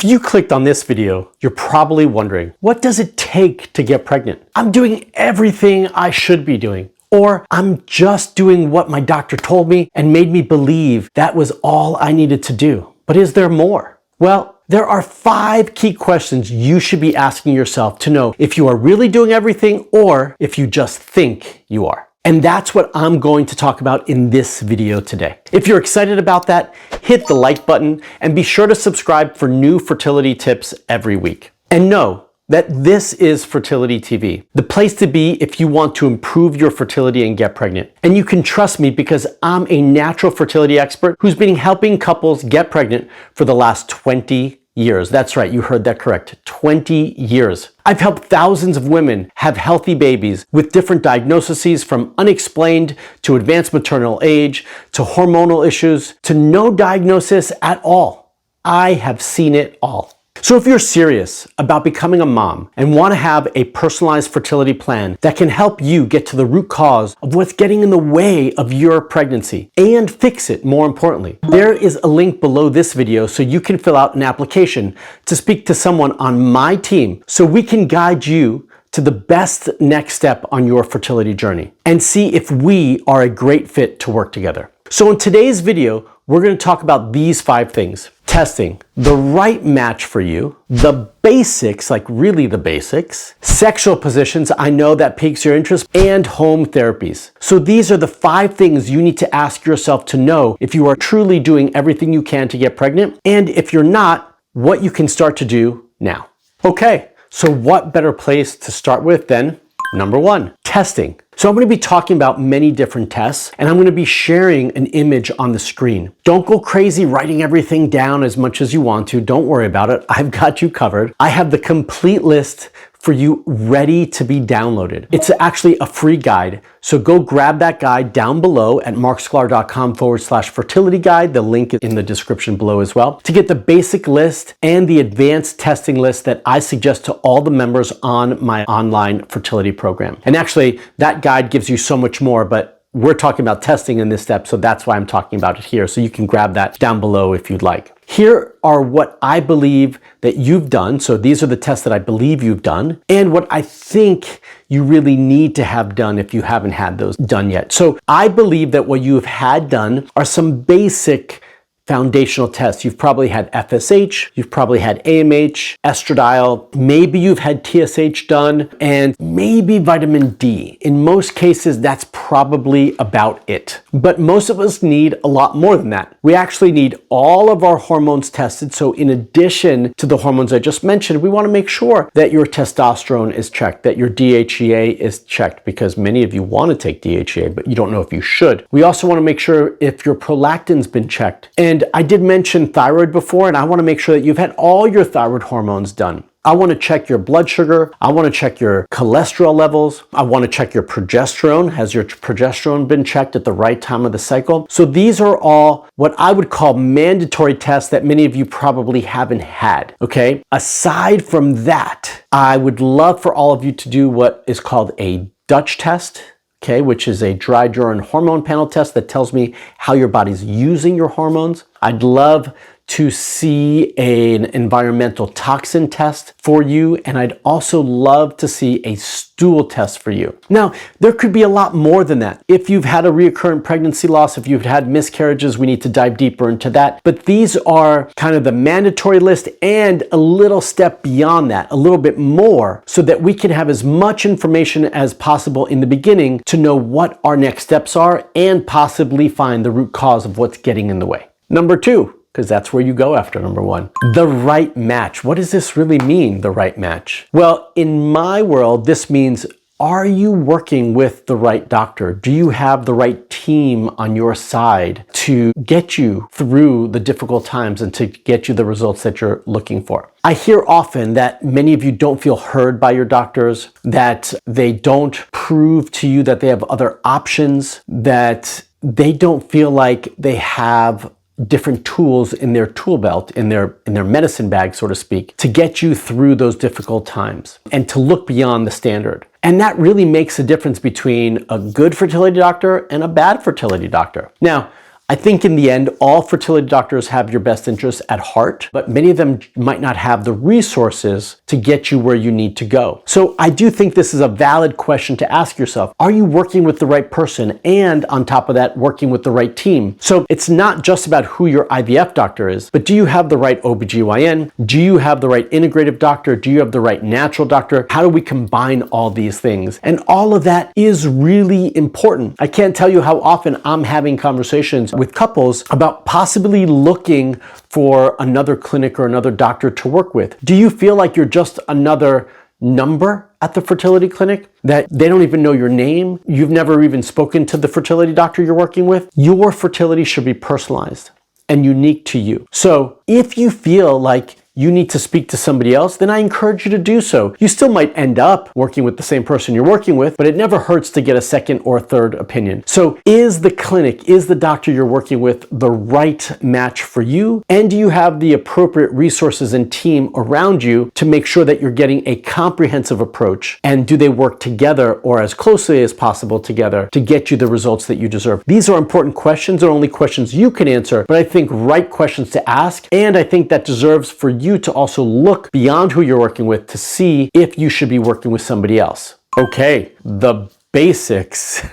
you clicked on this video, you're probably wondering, what does it take to get pregnant? I'm doing everything I should be doing. Or I'm just doing what my doctor told me and made me believe that was all I needed to do. But is there more? Well, there are 5 key questions you should be asking yourself to know if you are really doing everything or if you just think you are. And that's what I'm going to talk about in this video today. If you're excited about that, hit the like button and be sure to subscribe for new fertility tips every week. And know that this is Fertility TV, the place to be if you want to improve your fertility and get pregnant. And you can trust me because I'm a natural fertility expert who's been helping couples get pregnant for the last 20 years. That's right, you heard that correct, 20 years. I've helped thousands of women have healthy babies with different diagnoses from unexplained to advanced maternal age, to hormonal issues, to no diagnosis at all. I have seen it all. So if you're serious about becoming a mom and want to have a personalized fertility plan that can help you get to the root cause of what's getting in the way of your pregnancy and fix it, more importantly, there is a link below this video so you can fill out an application to speak to someone on my team so we can guide you to the best next step on your fertility journey and see if we are a great fit to work together. So in today's video, we're going to talk about these 5 things. Testing, the right match for you, the basics, like really the basics, sexual positions, I know that piques your interest, and home therapies. So these are the 5 things you need to ask yourself to know if you are truly doing everything you can to get pregnant, and if you're not, what you can start to do now. Okay, so what better place to start with than number 1, testing. So I'm going to be talking about many different tests, and I'm going to be sharing an image on the screen. Don't go crazy writing everything down as much as you want to. Don't worry about it. I've got you covered. I have the complete list for you ready to be downloaded. It's actually a free guide. So go grab that guide down below at marksklar.com/fertility guide. The link is in the description below as well to get the basic list and the advanced testing list that I suggest to all the members on my online fertility program. And actually that guide gives you so much more, but we're talking about testing in this step, so that's why I'm talking about it here. So you can grab that down below if you'd like. Here are what I believe that you've done. So these are the tests that I believe you've done and what I think you really need to have done if you haven't had those done yet. So I believe that what you've had done are some basic foundational tests. You've probably had FSH, you've probably had AMH, estradiol, maybe you've had TSH done, and maybe vitamin D. In most cases, that's probably about it. But most of us need a lot more than that. We actually need all of our hormones tested. So in addition to the hormones I just mentioned, we want to make sure that your testosterone is checked, that your DHEA is checked, because many of you want to take DHEA, but you don't know if you should. We also want to make sure if your prolactin's been checked. And I did mention thyroid before, and I want to make sure that you've had all your thyroid hormones done. I want to check your blood sugar. I want to check your cholesterol levels. I want to check your progesterone. Has your progesterone been checked at the right time of the cycle? So these are all what I would call mandatory tests that many of you probably haven't had, okay? Aside from that, I would love for all of you to do what is called a Dutch test, okay, which is a dry urine hormone panel test that tells me how your body's using your hormones. I'd love to see an environmental toxin test for you, and I'd also love to see a stool test for you. Now, there could be a lot more than that. If you've had a recurrent pregnancy loss, if you've had miscarriages, we need to dive deeper into that. But these are kind of the mandatory list and a little step beyond that, a little bit more, so that we can have as much information as possible in the beginning to know what our next steps are and possibly find the root cause of what's getting in the way. Number 2, because that's where you go after number 1. The right match. What does this really mean, the right match? Well, in my world, this means, are you working with the right doctor? Do you have the right team on your side to get you through the difficult times and to get you the results that you're looking for? I hear often that many of you don't feel heard by your doctors, that they don't prove to you that they have other options, that they don't feel like they have different tools in their tool belt, in their medicine bag, so to speak, to get you through those difficult times and to look beyond the standard. And that really makes a difference between a good fertility doctor and a bad fertility doctor. Now, I think in the end, all fertility doctors have your best interests at heart, but many of them might not have the resources to get you where you need to go. So I do think this is a valid question to ask yourself. Are you working with the right person? And on top of that, working with the right team? So it's not just about who your IVF doctor is, but do you have the right OBGYN? Do you have the right integrative doctor? Do you have the right natural doctor? How do we combine all these things? And all of that is really important. I can't tell you how often I'm having conversations with couples about possibly looking for another clinic or another doctor to work with. Do you feel like you're just another number at the fertility clinic, that they don't even know your name? You've never even spoken to the fertility doctor you're working with? Your fertility should be personalized and unique to you. So if you feel like you need to speak to somebody else, then I encourage you to do so. You still might end up working with the same person you're working with, but it never hurts to get a second or third opinion. So is the clinic, is the doctor you're working with the right match for you? And do you have the appropriate resources and team around you to make sure that you're getting a comprehensive approach? And do they work together or as closely as possible together to get you the results that you deserve? These are important questions. They're only questions you can answer, but I think right questions to ask. And I think that deserves for you to also look beyond who you're working with to see if you should be working with somebody else. Okay, the basics.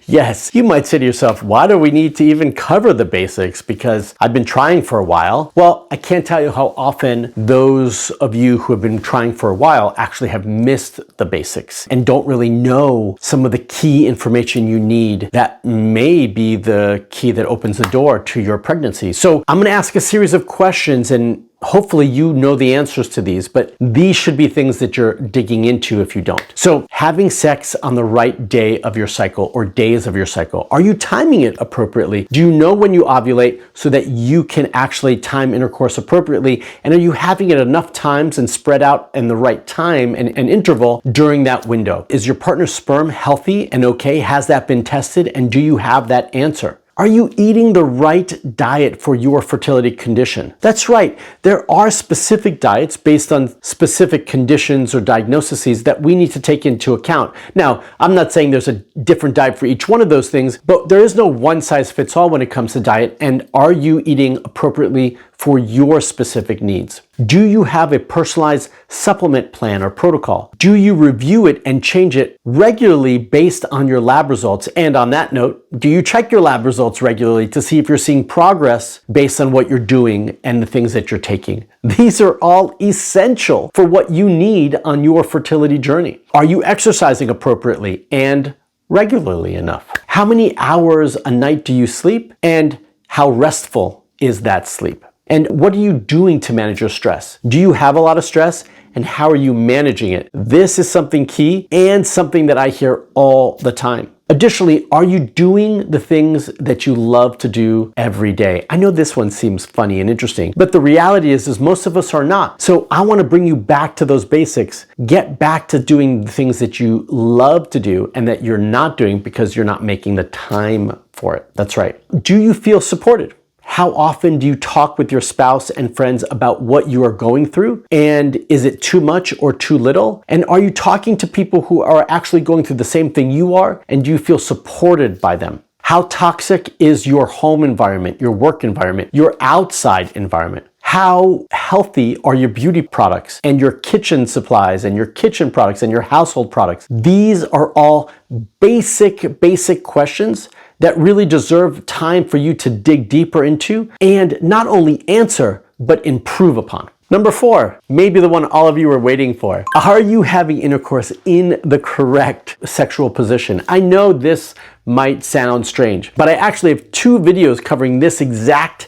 Yes, you might say to yourself, why do we need to even cover the basics? Because I've been trying for a while. Well, I can't tell you how often those of you who have been trying for a while actually have missed the basics and don't really know some of the key information you need that may be the key that opens the door to your pregnancy. So I'm going to ask a series of questions, and hopefully you know the answers to these, but these should be things that you're digging into if you don't. So having sex on the right day of your cycle or days of your cycle, are you timing it appropriately? Do you know when you ovulate so that you can actually time intercourse appropriately? And are you having it enough times and spread out in the right time and interval during that window? Is your partner's sperm healthy and okay? Has that been tested? And do you have that answer? Are you eating the right diet for your fertility condition? That's right. There are specific diets based on specific conditions or diagnoses that we need to take into account. Now, I'm not saying there's a different diet for each one of those things, but there is no one size fits all when it comes to diet. And are you eating appropriately for your specific needs? Do you have a personalized supplement plan or protocol? Do you review it and change it regularly based on your lab results? And on that note, do you check your lab results regularly to see if you're seeing progress based on what you're doing and the things that you're taking? These are all essential for what you need on your fertility journey. Are you exercising appropriately and regularly enough? How many hours a night do you sleep? And how restful is that sleep? And what are you doing to manage your stress? Do you have a lot of stress? And how are you managing it? This is something key and something that I hear all the time. Additionally, are you doing the things that you love to do every day? I know this one seems funny and interesting, but the reality is most of us are not. So I want to bring you back to those basics. Get back to doing the things that you love to do and that you're not doing because you're not making the time for it. That's right. Do you feel supported? How often do you talk with your spouse and friends about what you are going through? And is it too much or too little? And are you talking to people who are actually going through the same thing you are? And do you feel supported by them? How toxic is your home environment, your work environment, your outside environment? How healthy are your beauty products and your kitchen supplies and your kitchen products and your household products? These are all basic questions that really deserve time for you to dig deeper into and not only answer, but improve upon. Number 4, maybe the one all of you are waiting for. Are you having intercourse in the correct sexual position? I know this might sound strange, but I actually have 2 videos covering this exact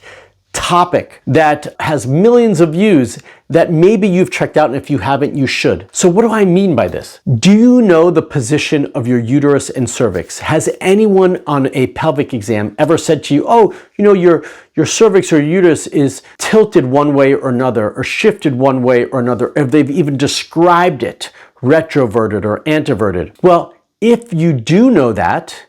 topic that has millions of views that maybe you've checked out, and if you haven't, you should. So what do I mean by this? Do you know the position of your uterus and cervix? Has anyone on a pelvic exam ever said to you, oh, you know, your cervix or uterus is tilted one way or another, or shifted one way or another, or they've even described it retroverted or anteverted? Well, if you do know that,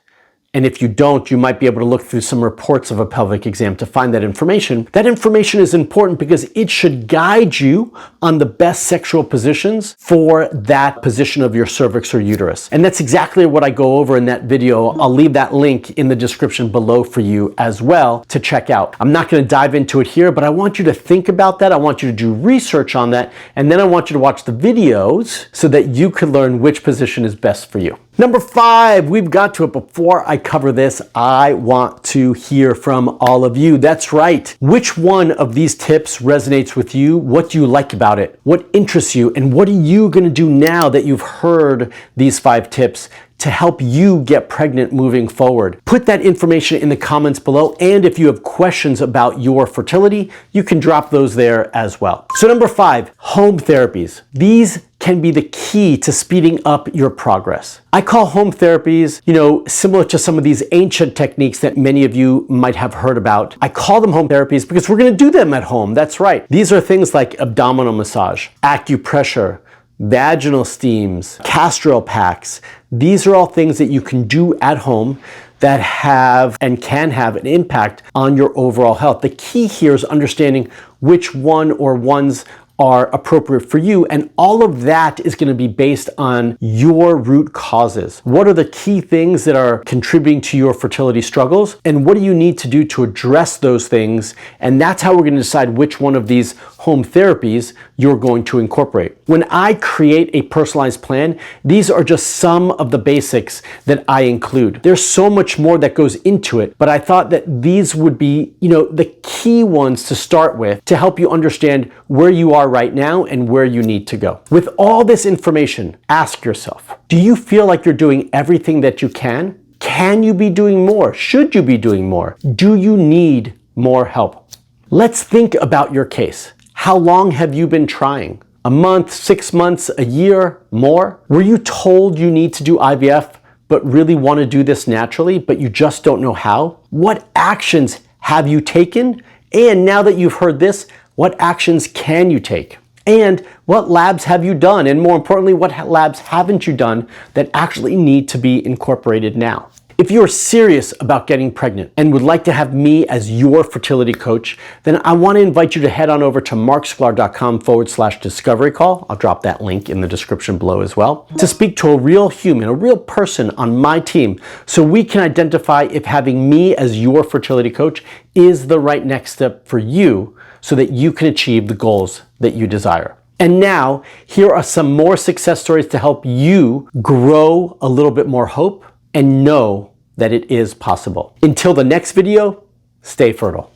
and if you don't, you might be able to look through some reports of a pelvic exam to find that information. That information is important because it should guide you on the best sexual positions for that position of your cervix or uterus. And that's exactly what I go over in that video. I'll leave that link in the description below for you as well to check out. I'm not going to dive into it here, but I want you to think about that. I want you to do research on that. And then I want you to watch the videos so that you can learn which position is best for you. Number 5, we've got to it. Before I cover this, I want to hear from all of you. That's right. Which one of these tips resonates with you? What do you like about it? What interests you? And what are you going to do now that you've heard these 5 tips to help you get pregnant moving forward? Put that information in the comments below. And if you have questions about your fertility, you can drop those there as well. So number 5, home therapies. These can be the key to speeding up your progress. I call home therapies, similar to some of these ancient techniques that many of you might have heard about. I call them home therapies because we're going to do them at home. That's right. These are things like abdominal massage, acupressure, vaginal steams, castrol packs. These are all things that you can do at home that have and can have an impact on your overall health. The key here is understanding which one or ones are appropriate for you, and all of that is going to be based on your root causes. What are the key things that are contributing to your fertility struggles, and what do you need to do to address those things? And that's how we're going to decide which one of these home therapies you're going to incorporate. When I create a personalized plan, these are just some of the basics that I include. There's so much more that goes into it, but I thought that these would be, the key ones to start with to help you understand where you are right now and where you need to go. With all this information, ask yourself, do you feel like you're doing everything that you can? Can you be doing more? Should you be doing more? Do you need more help? Let's think about your case. How long have you been trying? A month, 6 months, a year, more? Were you told you need to do IVF but really want to do this naturally, but you just don't know how? What actions have you taken? And now that you've heard this, what actions can you take? And what labs have you done? And more importantly, what labs haven't you done that actually need to be incorporated now? If you're serious about getting pregnant and would like to have me as your fertility coach, then I want to invite you to head on over to marksklar.com/discovery call. I'll drop that link in the description below as well, to speak to a real human, a real person on my team, so we can identify if having me as your fertility coach is the right next step for you so that you can achieve the goals that you desire. And now, here are some more success stories to help you grow a little bit more hope and know that it is possible. Until the next video, stay fertile.